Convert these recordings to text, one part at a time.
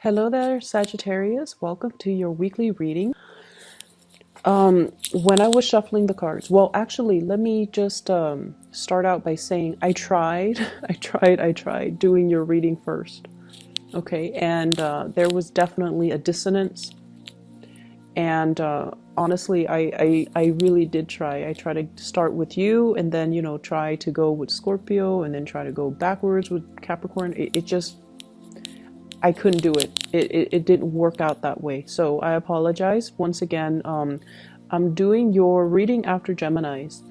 Hello there, Sagittarius. Welcome to your weekly reading. When I was shuffling the cards, well, actually, let me just start out by saying I tried, I tried doing your reading first. Okay, and there was definitely a dissonance. And honestly, I really did try. I tried to start with you and then, try to go with Scorpio and then try to go backwards with Capricorn. It just I couldn't do it. It didn't work out that way. So I apologize. Once again, I'm doing your reading after Geminis.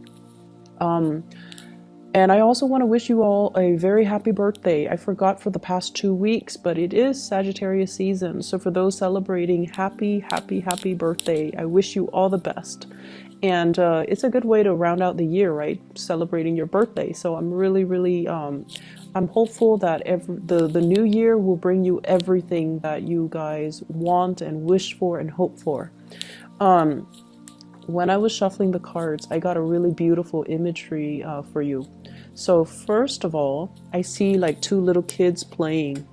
And I also want to wish you all a very happy birthday. I forgot for the past 2 weeks, but it is Sagittarius season. So for those celebrating, happy birthday. I wish you all the best. And it's a good way to round out the year, right? Celebrating your birthday. So I'm really, I'm hopeful that the new year will bring you everything that you guys want and wish for and hope for. When I was shuffling the cards, I got a really beautiful imagery for you. So first of all, I see like two little kids playing,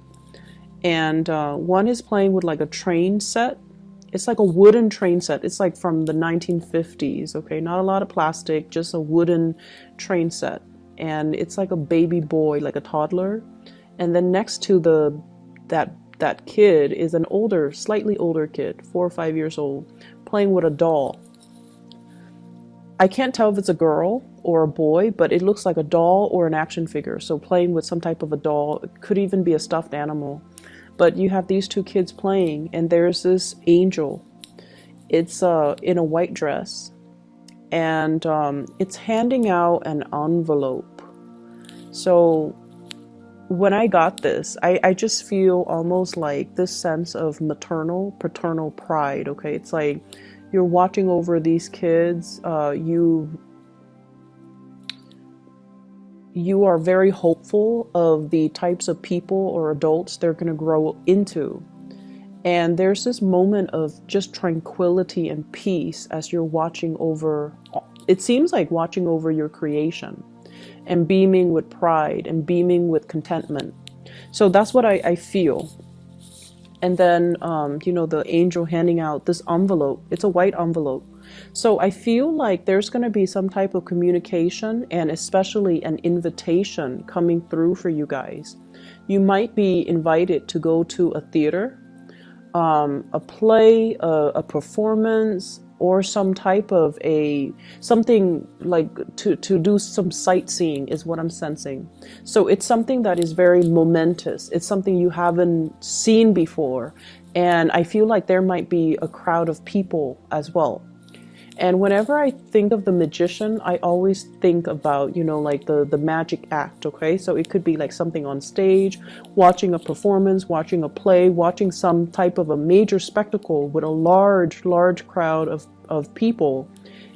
and one is playing with like a train set. It's like a wooden train set. It's like from the 1950s, okay? Not a lot of plastic, just a wooden train set. And it's like a baby boy, like a toddler. And then next to that kid is an older, slightly older kid, 4 or 5 years old, playing with a doll. I can't tell if it's a girl or a boy, but it looks like a doll or an action figure. So playing with some type of a doll. It could even be a stuffed animal. But you have these two kids playing, and there's this angel. It's in a white dress, and it's handing out an envelope. So when I got this, I just feel almost like this sense of maternal, paternal pride, okay? It's like you're watching over these kids. You are very hopeful of the types of people or adults they're going to grow into. And there's this moment of just tranquility and peace as you're watching over, it seems like watching over your creation, and beaming with pride and beaming with contentment. So that's what I feel. And then, the angel handing out this envelope. It's a white envelope. So I feel like there's going to be some type of communication and especially an invitation coming through for you guys. You might be invited to go to a theater, a play, a performance, or some type of something like to do some sightseeing is what I'm sensing. So it's something that is very momentous. It's something you haven't seen before. And I feel like there might be a crowd of people as well. And whenever I think of the magician, I always think about, like the magic act, okay? So it could be like something on stage, watching a performance, watching a play, watching some type of a major spectacle with a large crowd of people.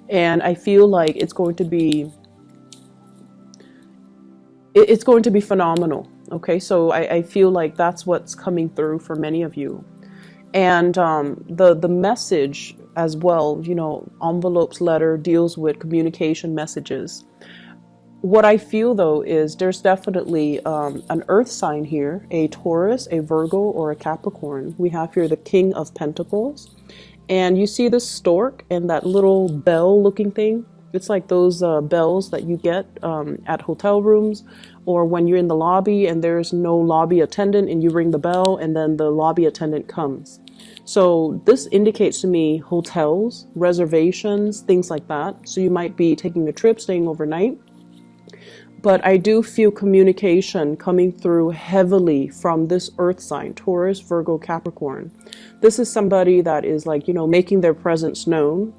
And I feel like it's going to be phenomenal, okay? So I feel like that's what's coming through for many of you. And the message as well, envelopes, letter deals with communication messages. What I feel though is there's definitely an earth sign here, a Taurus, a Virgo, or a Capricorn. We have here the King of Pentacles. And you see this stork and that little bell looking thing. It's like those bells that you get at hotel rooms, or when you're in the lobby and there's no lobby attendant and you ring the bell and then the lobby attendant comes. So this indicates to me hotels, reservations, things like that. So you might be taking a trip, staying overnight. But I do feel communication coming through heavily from this earth sign, Taurus, Virgo, Capricorn. This is somebody that is like, making their presence known,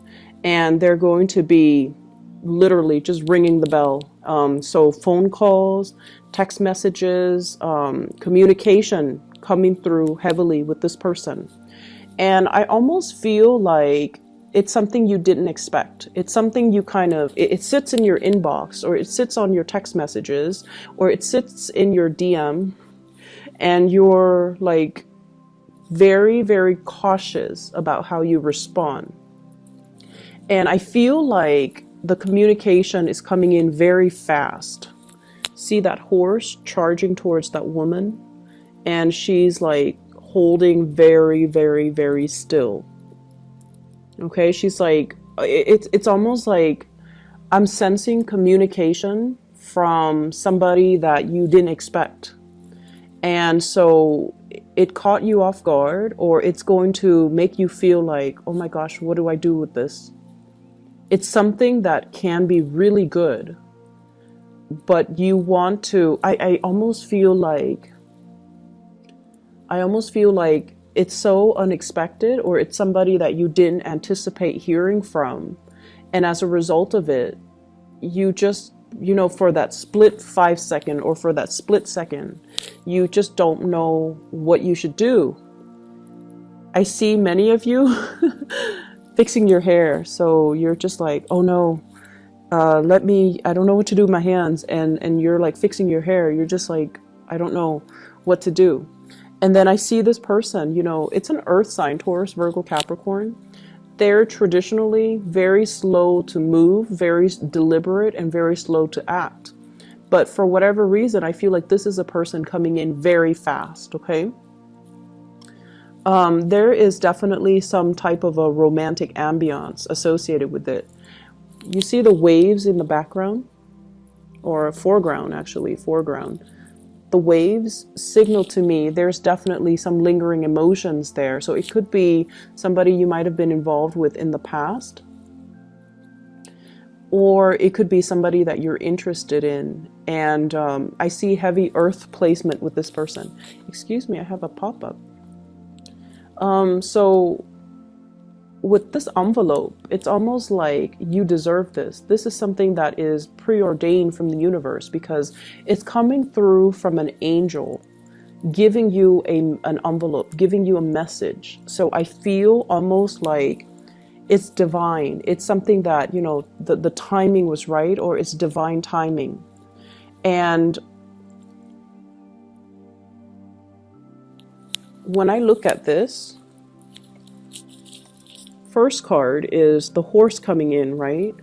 and they're going to be literally just ringing the bell. So phone calls, text messages, communication coming through heavily with this person. And I almost feel like it's something you didn't expect. It's something you it sits in your inbox, or it sits on your text messages, or it sits in your DM, and you're like very, very cautious about how you respond. And I feel like the communication is coming in very fast. See that horse charging towards that woman, and she's like holding very, very, very still. Okay, she's like, it's almost like I'm sensing communication from somebody that you didn't expect. And so it caught you off guard, or it's going to make you feel like, oh my gosh, what do I do with this? It's something that can be really good, but you want to, I almost feel like it's so unexpected, or it's somebody that you didn't anticipate hearing from. And as a result of it, you just, for that split 5 second, or for that split second, you just don't know what you should do. I see many of you fixing your hair. So you're just like, oh no, I don't know what to do with my hands. And you're like fixing your hair. You're just like, I don't know what to do. And then I see this person, it's an earth sign, Taurus, Virgo, Capricorn. They're traditionally very slow to move, very deliberate, and very slow to act. But for whatever reason, I feel like this is a person coming in very fast, okay? There is definitely some type of a romantic ambiance associated with it. You see the waves in the background, or foreground, actually, foreground. The waves signal to me there's definitely some lingering emotions there. So it could be somebody you might have been involved with in the past, or it could be somebody that you're interested in. And I see heavy earth placement with this person. Excuse me, I have a pop-up. So with this envelope, it's almost like you deserve this. This is something that is preordained from the universe, because it's coming through from an angel giving you an envelope, giving you a message. So I feel almost like it's divine. It's something that, the timing was right, or it's divine timing. And when I look at this, first card is the horse coming in, right?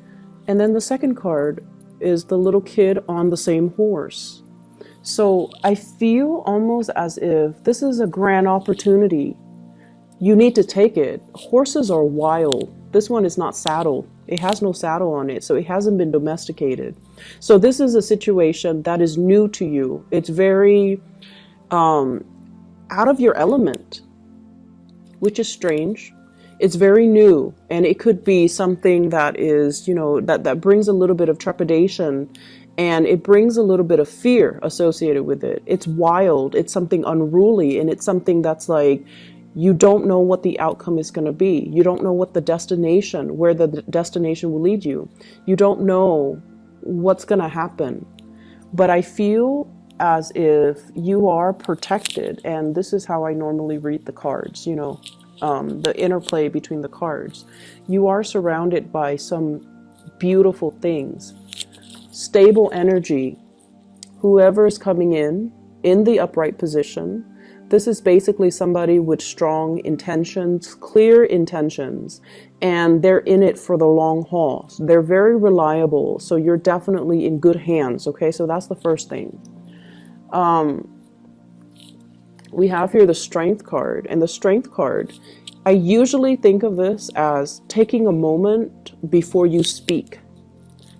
And then the second card is the little kid on the same horse. So I feel almost as if this is a grand opportunity. You need to take it. Horses are wild. This one is not saddled. It has no saddle on it, so it hasn't been domesticated. So this is a situation that is new to you. It's very out of your element, which is strange. It's very new, and it could be something that is, that brings a little bit of trepidation, and it brings a little bit of fear associated with it. It's wild. It's something unruly, and it's something that's like, you don't know what the outcome is going to be. You don't know what the destination, where the destination will lead you. You don't know what's going to happen. But I feel as if you are protected, and this is how I normally read the cards, the interplay between the cards. You are surrounded by some beautiful things, stable energy. Whoever is coming in the upright position, this is basically somebody with strong intentions, clear intentions, and they're in it for the long haul. So they're very reliable, so you're definitely in good hands, okay? So that's the first thing. We have here the Strength card, and the Strength card, I usually think of this as taking a moment before you speak,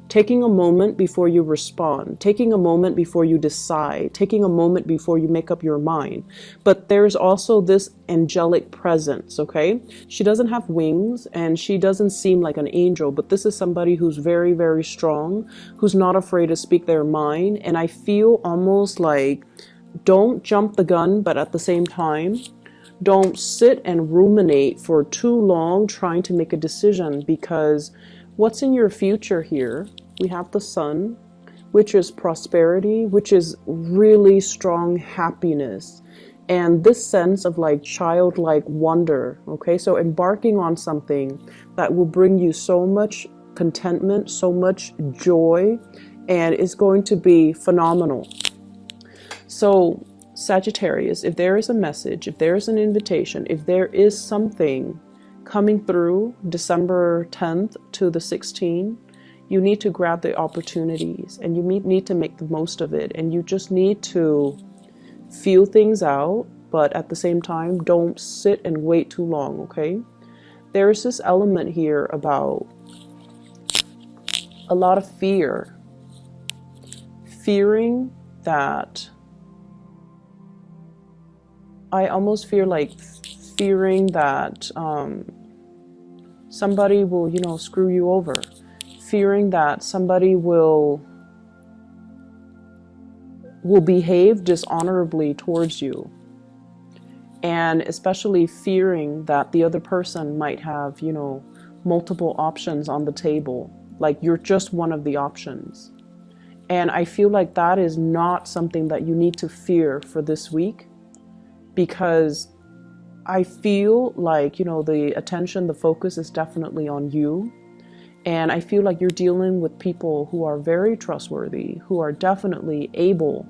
taking a moment before you respond, taking a moment before you decide, taking a moment before you make up your mind. But there's also this angelic presence, okay? She doesn't have wings, and she doesn't seem like an angel, but this is somebody who's very, very strong, who's not afraid to speak their mind. And I feel almost like, don't jump the gun, but at the same time, don't sit and ruminate for too long trying to make a decision, because what's in your future here? We have the Sun, which is prosperity, which is really strong happiness, and this sense of like childlike wonder, okay? So embarking on something that will bring you so much contentment, so much joy, and it's going to be phenomenal. So Sagittarius, if there is a message, if there is an invitation, if there is something coming through December 10th to the 16th, you need to grab the opportunities, and you need to make the most of it. And you just need to feel things out but at the same time, don't sit and wait too long, okay? There's this element here about a lot of fear. Fearing that, I almost feel like fearing that somebody will, you know, screw you over. Fearing that somebody will behave dishonorably towards you. And especially fearing that the other person might have, you know, multiple options on the table. Like you're just one of the options. And I feel like that is not something that you need to fear for this week, because I feel like, you know, the attention, the focus is definitely on you. And I feel like you're dealing with people who are very trustworthy, who are definitely able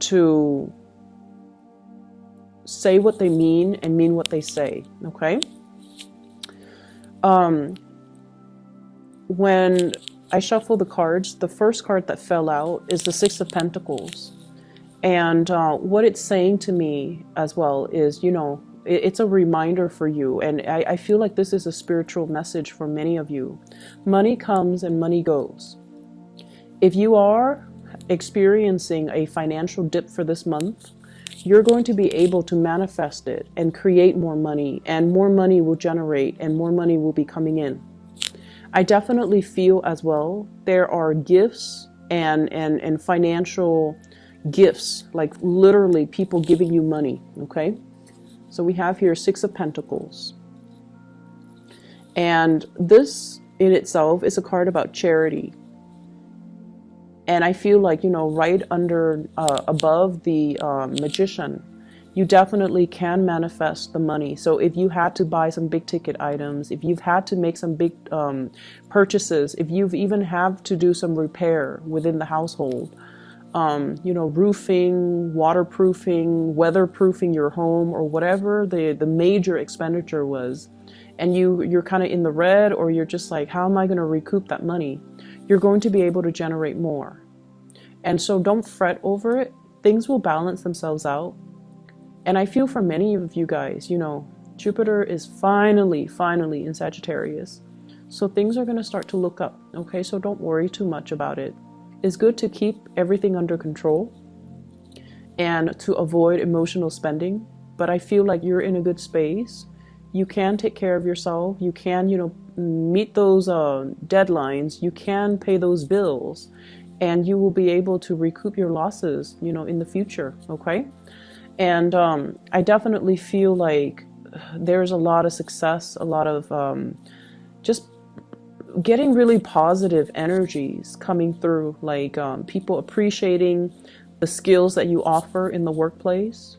to say what they mean and mean what they say, okay? When I shuffle the cards, the first card that fell out is the Six of Pentacles. And what it's saying to me as well is, you know, it's a reminder for you. And I feel like this is a spiritual message for many of you. Money comes and money goes. If you are experiencing a financial dip for this month, you're going to be able to manifest it and create more money, and more money will generate and more money will be coming in. I definitely feel as well there are gifts and financial gifts, like literally people giving you money, okay? So we have here Six of Pentacles. And this in itself is a card about charity. And I feel like, you know, right under, above the Magician, you definitely can manifest the money. So if you had to buy some big ticket items, if you've had to make some big purchases, if you've even have to do some repair within the household, you know, roofing, waterproofing, weatherproofing your home, or whatever the major expenditure was, and you're kind of in the red, or you're just like, how am I going to recoup that money? You're going to be able to generate more. And so don't fret over it. Things will balance themselves out. And I feel for many of you guys, you know, Jupiter is finally in Sagittarius. So things are going to start to look up. Okay, so don't worry too much about it. It's good to keep everything under control and to avoid emotional spending. But I feel like you're in a good space. You can take care of yourself. You can, you know, meet those deadlines. You can pay those bills, and you will be able to recoup your losses, you know, in the future. Okay. And I definitely feel like there's a lot of success, a lot of just getting really positive energies coming through, like people appreciating the skills that you offer in the workplace.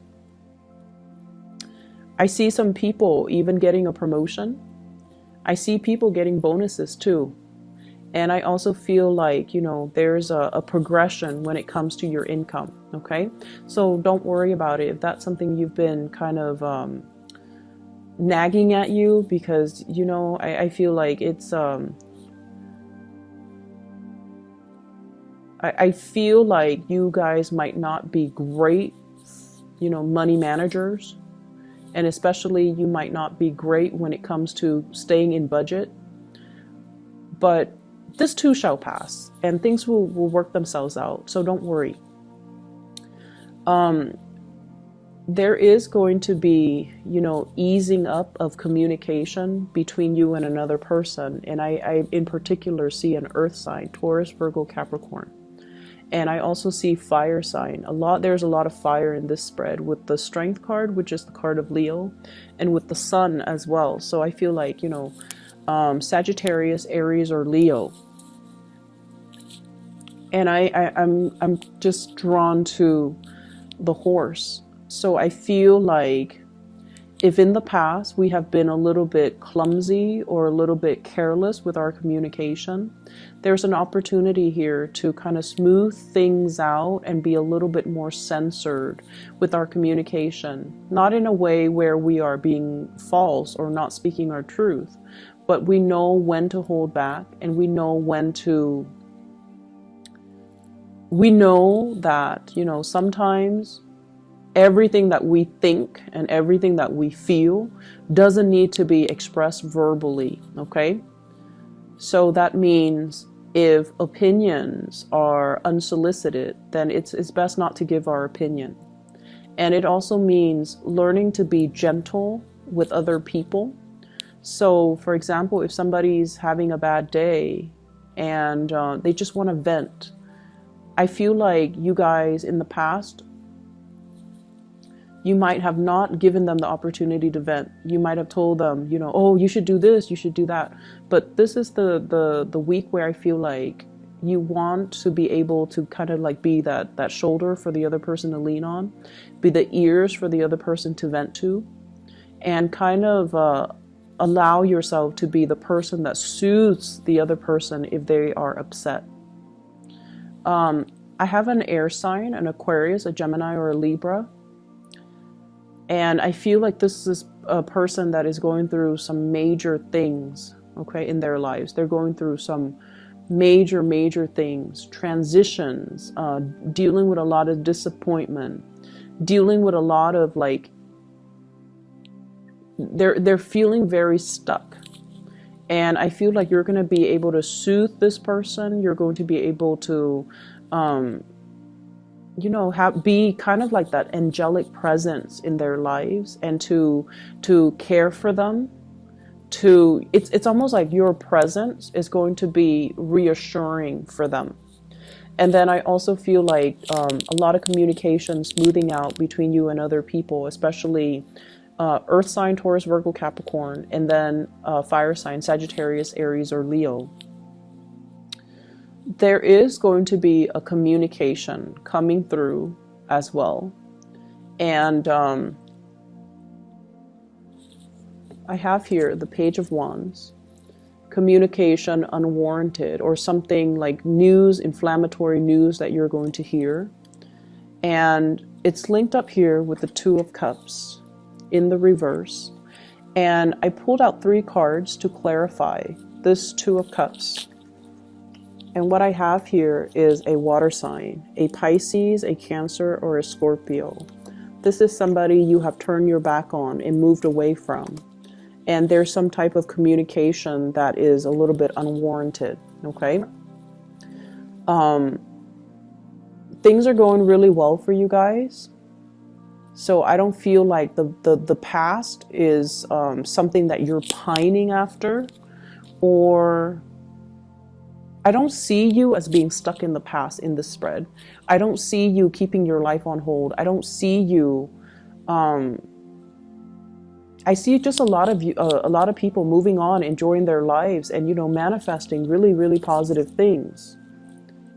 I see some people even getting a promotion. I see people getting bonuses too. And I also feel like, you know, there's a progression when it comes to your income, okay? So don't worry about it if that's something you've been kind of nagging at you, because, you know, I feel like it's, I feel like you guys might not be great, you know, money managers. And especially you might not be great when it comes to staying in budget. But this too shall pass, and things will work themselves out. So don't worry. There is going to be, you know, easing up of communication between you and another person. And I in particular see an earth sign, Taurus, Virgo, Capricorn. And I also see fire sign. There's a lot of fire in this spread, with the Strength card, which is the card of Leo, and with the Sun as well. So I feel like, you know, Sagittarius, Aries, or Leo. And I'm just drawn to the horse. So I feel like if in the past we have been a little bit clumsy or a little bit careless with our communication, there's an opportunity here to kind of smooth things out and be a little bit more censored with our communication. Not in a way where we are being false or not speaking our truth, but we know when to hold back, and we know when to, we know that, you know, sometimes everything that we think and everything that we feel doesn't need to be expressed verbally, okay? So that means if opinions are unsolicited, then it's best not to give our opinion. And it also means learning to be gentle with other people. So, for example, if somebody's having a bad day and they just want to vent, I feel like you guys in the past, you might have not given them the opportunity to vent. You might have told them, you know, oh, you should do this, you should do that. But this is the week where I feel like you want to be able to kind of like be that shoulder for the other person to lean on, be the ears for the other person to vent to, and kind of allow yourself to be the person that soothes the other person if they are upset. I have an air sign, an Aquarius, a Gemini, or a Libra. And I feel like this is a person that is going through some major things, okay, in their lives. They're going through some major things, transitions, dealing with a lot of disappointment, dealing with a lot of like, they're feeling very stuck. And I feel like you're going to be able to soothe this person. You're going to be able to, you know, be kind of like that angelic presence in their lives, and to care for them. It's almost like your presence is going to be reassuring for them. And then I also feel like a lot of communication smoothing out between you and other people, especially Earth sign, Taurus, Virgo, Capricorn, and then fire sign, Sagittarius, Aries, or Leo. There is going to be a communication coming through as well. And I have here the Page of Wands, communication unwarranted, or something like news, inflammatory news that you're going to hear. And it's linked up here with the Two of Cups in the reverse. And I pulled out 3 cards to clarify this Two of Cups. And what I have here is a water sign, a Pisces, a Cancer, or a Scorpio. This is somebody you have turned your back on and moved away from. And there's some type of communication that is a little bit unwarranted, okay? Things are going really well for you guys. So I don't feel like the past is something that you're pining after, or I don't see you as being stuck in the past in this spread. I don't see you keeping your life on hold. I don't see you. I see just a lot of people moving on, enjoying their lives, and manifesting really positive things,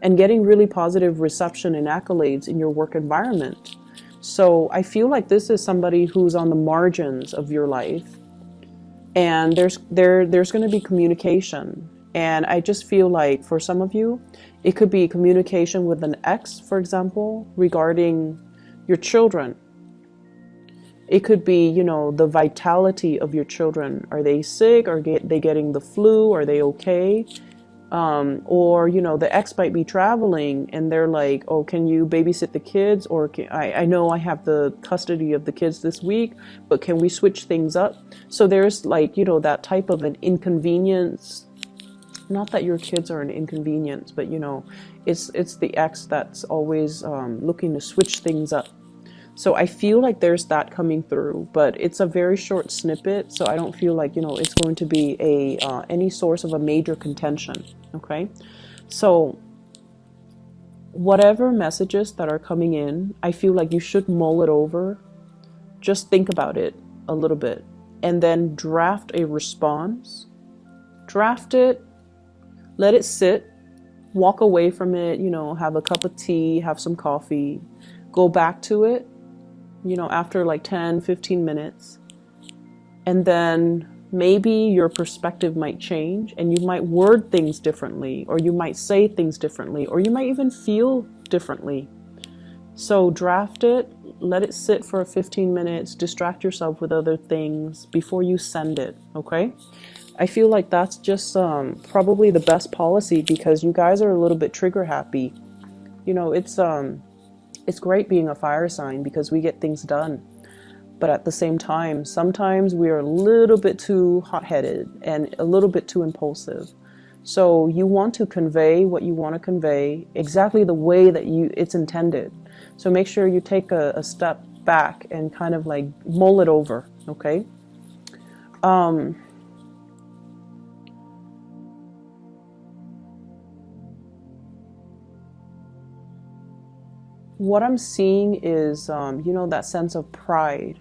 and getting really positive reception and accolades in your work environment. So I feel like this is somebody who's on the margins of your life, and there's going to be communication. And I just feel like for some of you, it could be communication with an ex, for example, regarding your children. It could be, the vitality of your children. Are they sick? Are they getting the flu? Are they okay? Or, the ex might be traveling and they're like, oh, can you babysit the kids? Or I know I have the custody of the kids this week, but can we switch things up? So there's like, that type of an inconvenience. Not that your kids are an inconvenience, but it's the ex that's always looking to switch things up. So I feel like there's that coming through, but it's a very short snippet. So I don't feel like, it's going to be any source of a major contention. Okay. So whatever messages that are coming in, I feel like you should mull it over. Just think about it a little bit and then draft a response. Draft it. Let it sit, walk away from it, have a cup of tea, have some coffee, go back to it, after like 10, 15 minutes. And then maybe your perspective might change and you might word things differently, or you might say things differently, or you might even feel differently. So draft it, let it sit for 15 minutes, distract yourself with other things before you send it, okay? I feel like that's just probably the best policy, because you guys are a little bit trigger happy. It's It's great being a fire sign because we get things done. But at the same time, sometimes we are a little bit too hot-headed and a little bit too impulsive. So you want to convey what you want to convey exactly the way that it's intended. So make sure you take a step back and kind of like mull it over, okay? What I'm seeing is, you know, that sense of pride.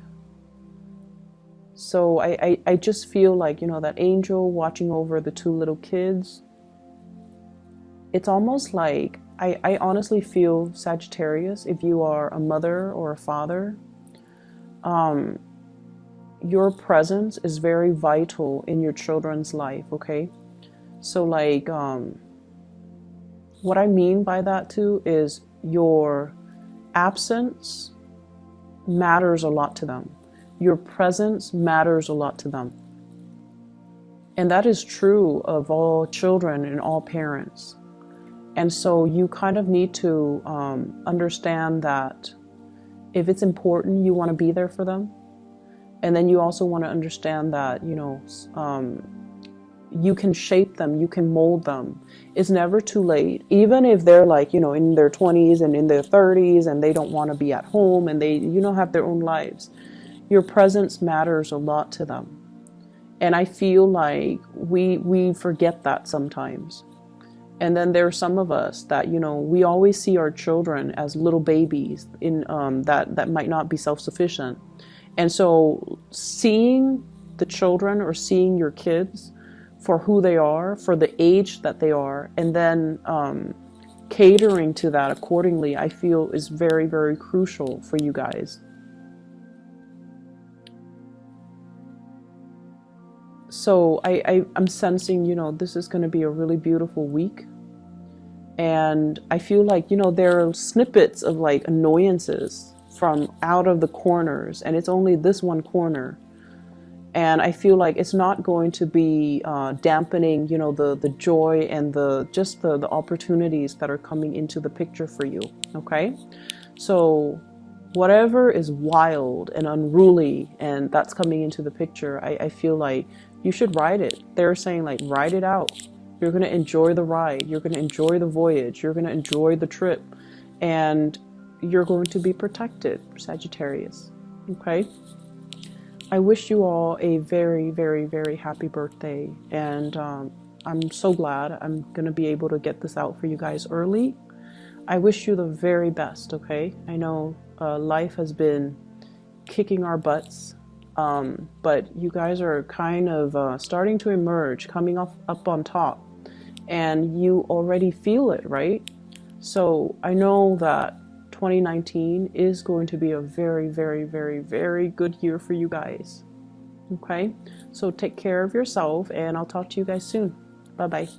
So I just feel like, you know, that angel watching over the two little kids. It's almost like, I honestly feel, Sagittarius, if you are a mother or a father, your presence is very vital in your children's life, okay? So like, what I mean by that too is your absence matters a lot to them. Your presence matters a lot to them. And that is true of all children and all parents. And so you kind of need to understand that if it's important, you want to be there for them. And then you also want to understand that, you know, you can shape them, you can mold them. It's never too late. Even if they're like, you know, in their 20s and in their 30s and they don't want to be at home and they, you know, have their own lives. Your presence matters a lot to them. And I feel like we forget that sometimes. And then there are some of us that, you know, we always see our children as little babies in that might not be self-sufficient. And so seeing the children or seeing your kids for who they are, for the age that they are, and then catering to that accordingly, I feel is very, very crucial for you guys. So I'm sensing, you know, this is going to be a really beautiful week. And I feel like, you know, there are snippets of like annoyances from out of the corners, and it's only this one corner. And I feel like it's not going to be dampening, you know, the joy and the opportunities that are coming into the picture for you, okay? So whatever is wild and unruly and that's coming into the picture, I feel like you should ride it. They're saying like, ride it out. You're going to enjoy the ride. You're going to enjoy the voyage. You're going to enjoy the trip. And you're going to be protected, Sagittarius, okay? I wish you all a very, very, very happy birthday. And I'm so glad I'm going to be able to get this out for you guys early. I wish you the very best, okay? I know life has been kicking our butts, but you guys are kind of starting to emerge, coming up on top. And you already feel it, right? So I know that 2019 is going to be a very, very, very, very good year for you guys. Okay? So take care of yourself, and I'll talk to you guys soon. Bye-bye.